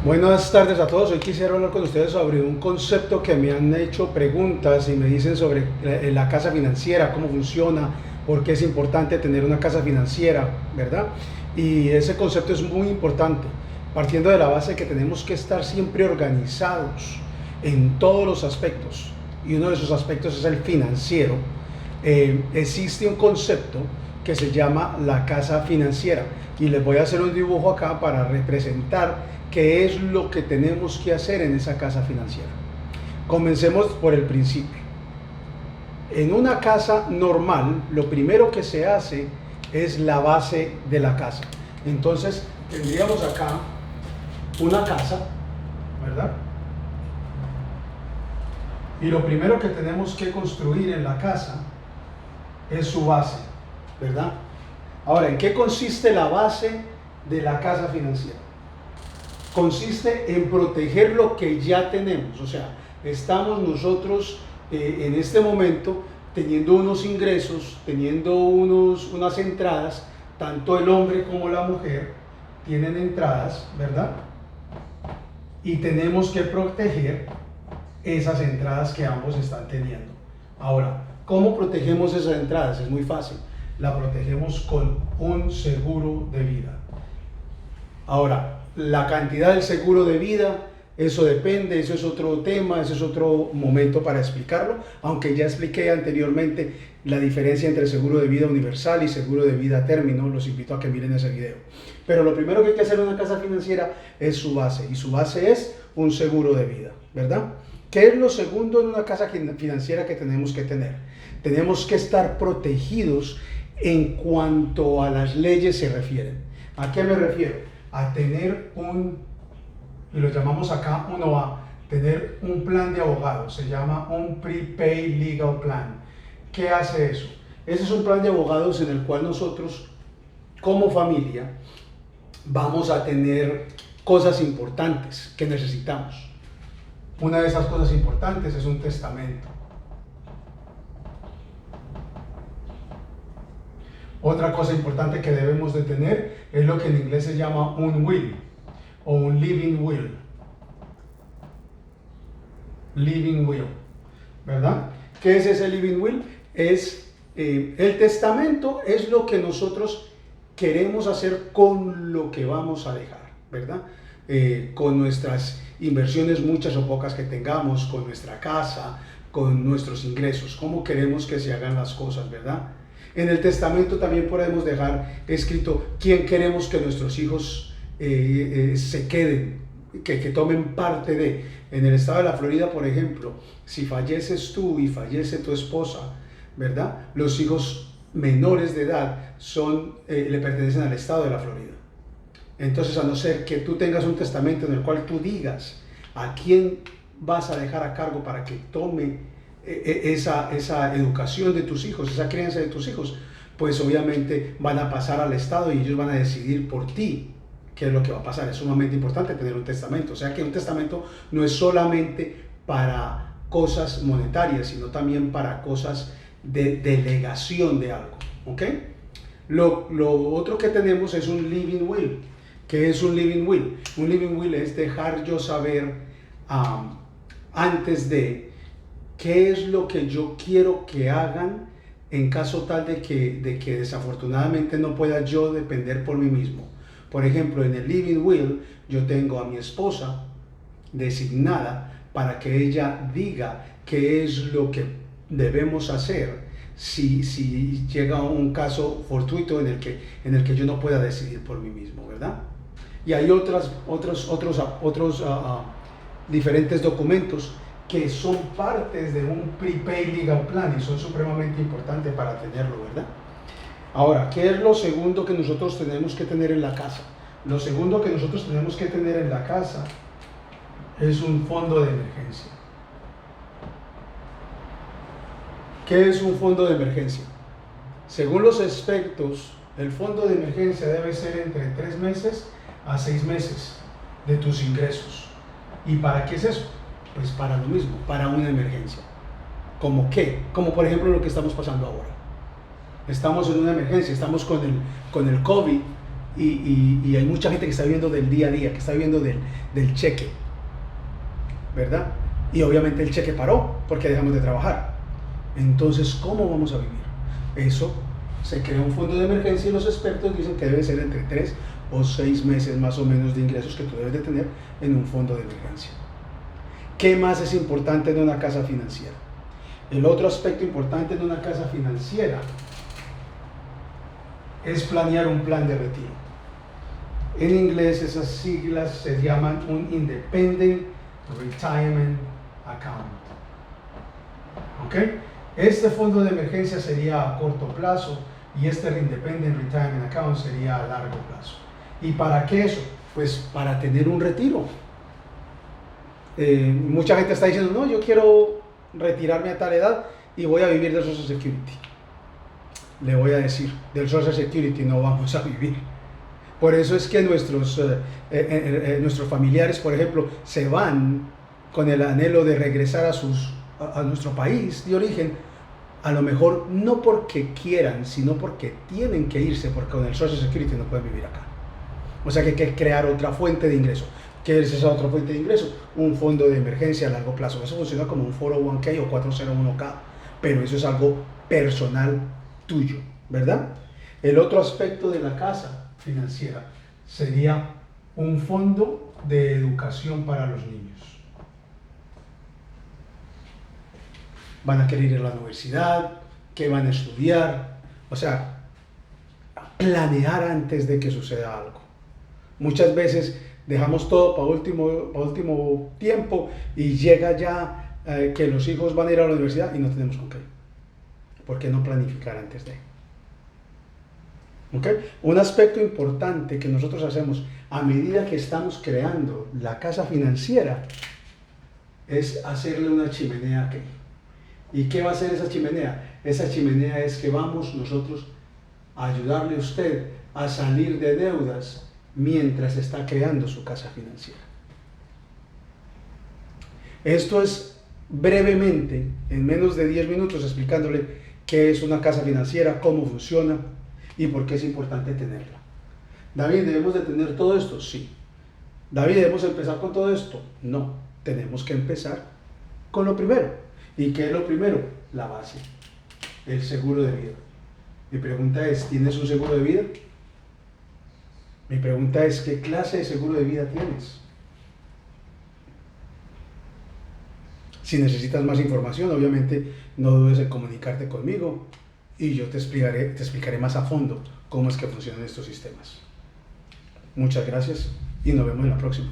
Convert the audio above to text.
Buenas tardes a todos. Hoy quisiera hablar con ustedes sobre un concepto que me han hecho preguntas y me dicen sobre la casa financiera, cómo funciona, por qué es importante tener una casa financiera, ¿verdad? Y ese concepto es muy importante, partiendo de la base que tenemos que estar siempre organizados en todos los aspectos. Y uno de esos aspectos es el financiero. Existe un concepto que se llama la casa financiera y les voy a hacer un dibujo acá para representar qué es lo que tenemos que hacer en esa casa financiera. Comencemos por el principio. En una casa normal, lo primero que se hace es la base de la casa. Entonces, tendríamos acá una casa, ¿verdad? Y lo primero que tenemos que construir en la casa es su base, ¿verdad? Ahora, ¿en qué consiste la base de la casa financiera? Consiste en proteger lo que ya tenemos, o sea, estamos nosotros en este momento teniendo unos ingresos, teniendo unas entradas, tanto el hombre como la mujer tienen entradas, ¿verdad? Y tenemos que proteger esas entradas que ambos están teniendo. Ahora, ¿cómo protegemos esas entradas? Es muy fácil, la protegemos con un seguro de vida. Ahora, la cantidad del seguro de vida, eso depende, eso es otro tema, eso es otro momento para explicarlo, aunque ya expliqué anteriormente la diferencia entre seguro de vida universal y seguro de vida a término, los invito a que miren ese video. Pero lo primero que hay que hacer en una casa financiera es su base, y su base es un seguro de vida, ¿verdad? ¿Qué es lo segundo en una casa financiera que tenemos que tener? Tenemos que estar protegidos en cuanto a las leyes se refieren. ¿A qué me refiero? A tener y lo llamamos acá 1A, tener un plan de abogado, se llama un prepaid legal plan. ¿Qué hace eso? Ese es un plan de abogados en el cual nosotros, como familia, vamos a tener cosas importantes que necesitamos. Una de esas cosas importantes es un testamento. Otra cosa importante que debemos de tener es lo que en inglés se llama un will o un living will. Living will, ¿verdad? ¿Qué es ese living will? El testamento es lo que nosotros queremos hacer con lo que vamos a dejar, ¿verdad? Con nuestras inversiones, muchas o pocas que tengamos, con nuestra casa, con nuestros ingresos, cómo queremos que se hagan las cosas, ¿verdad? En el testamento también podemos dejar escrito quién queremos que nuestros hijos se queden, que tomen parte de. En el estado de la Florida, por ejemplo, si falleces tú y fallece tu esposa, ¿verdad? Los hijos menores de edad le pertenecen al estado de la Florida. Entonces, a no ser que tú tengas un testamento en el cual tú digas a quién vas a dejar a cargo para que tome esa educación de tus hijos, esa crianza de tus hijos, pues obviamente van a pasar al Estado y ellos van a decidir por ti qué es lo que va a pasar. Es sumamente importante tener un testamento. O sea que un testamento no es solamente para cosas monetarias, sino también para cosas de delegación de algo. ¿Ok? Lo otro que tenemos es un living will. ¿Qué es un living will? Un living will es dejar yo saber antes de qué es lo que yo quiero que hagan en caso tal de que desafortunadamente no pueda yo depender por mí mismo. Por ejemplo, en el living will yo tengo a mi esposa designada para que ella diga qué es lo que debemos hacer si llega un caso fortuito en el que yo no pueda decidir por mí mismo, ¿verdad? Y hay otros diferentes documentos que son partes de un prepaid legal plan y son supremamente importantes para tenerlo, ¿verdad? Ahora, ¿qué es lo segundo que nosotros tenemos que tener en la casa? Lo segundo que nosotros tenemos que tener en la casa es un fondo de emergencia. ¿Qué es un fondo de emergencia? Según los expertos, el fondo de emergencia debe ser entre 3 meses a 6 meses de tus ingresos. ¿Y para qué es eso? Pues para lo mismo, para una emergencia. ¿Cómo qué? Como por ejemplo lo que estamos pasando ahora. Estamos en una emergencia, estamos con el COVID y hay mucha gente que está viviendo del día a día, que está viviendo del cheque, ¿verdad? Y obviamente el cheque paró porque dejamos de trabajar. Entonces, ¿cómo vamos a vivir? Eso se crea un fondo de emergencia y los expertos dicen que debe ser entre 3 o 6 meses más o menos de ingresos que tú debes de tener en un fondo de emergencia. ¿Qué más es importante en una casa financiera? El otro aspecto importante en una casa financiera es planear un plan de retiro. En inglés esas siglas se llaman un Independent Retirement Account. ¿Ok? Este fondo de emergencia sería a corto plazo y este Independent Retirement Account sería a largo plazo. ¿Y para qué eso? Pues para tener un retiro. Mucha gente está diciendo, no, yo quiero retirarme a tal edad y voy a vivir del Social Security. Le voy a decir, del Social Security no vamos a vivir. Por eso es que nuestros familiares, por ejemplo, se van con el anhelo de regresar a nuestro país de origen, a lo mejor no porque quieran, sino porque tienen que irse, porque con el Social Security no pueden vivir acá. O sea que hay que crear otra fuente de ingreso. ¿Qué es esa otra fuente de ingreso? Un fondo de emergencia a largo plazo. Eso funciona como un 401k o 401k, pero eso es algo personal tuyo, ¿verdad? El otro aspecto de la casa financiera sería un fondo de educación para los niños. Van a querer ir a la universidad, qué van a estudiar, o sea, planear antes de que suceda algo. Muchas veces dejamos todo para último tiempo y llega ya que los hijos van a ir a la universidad y no tenemos con qué. ¿Por qué no planificar antes de? ¿Okay? Un aspecto importante que nosotros hacemos a medida que estamos creando la casa financiera es hacerle una chimenea aquí. ¿Y qué va a hacer esa chimenea? Esa chimenea es que vamos nosotros a ayudarle a usted a salir de deudas mientras está creando su casa financiera. Esto es brevemente, en menos de 10 minutos, explicándole qué es una casa financiera, cómo funciona y por qué es importante tenerla. David, ¿debemos de tener todo esto? Sí. David, ¿debemos empezar con todo esto? No, tenemos que empezar con lo primero. ¿Y qué es lo primero? La base, el seguro de vida. Mi pregunta es, ¿tienes un seguro de vida? Mi pregunta es, ¿qué clase de seguro de vida tienes? Si necesitas más información, obviamente no dudes en comunicarte conmigo y yo te explicaré más a fondo cómo es que funcionan estos sistemas. Muchas gracias y nos vemos en la próxima.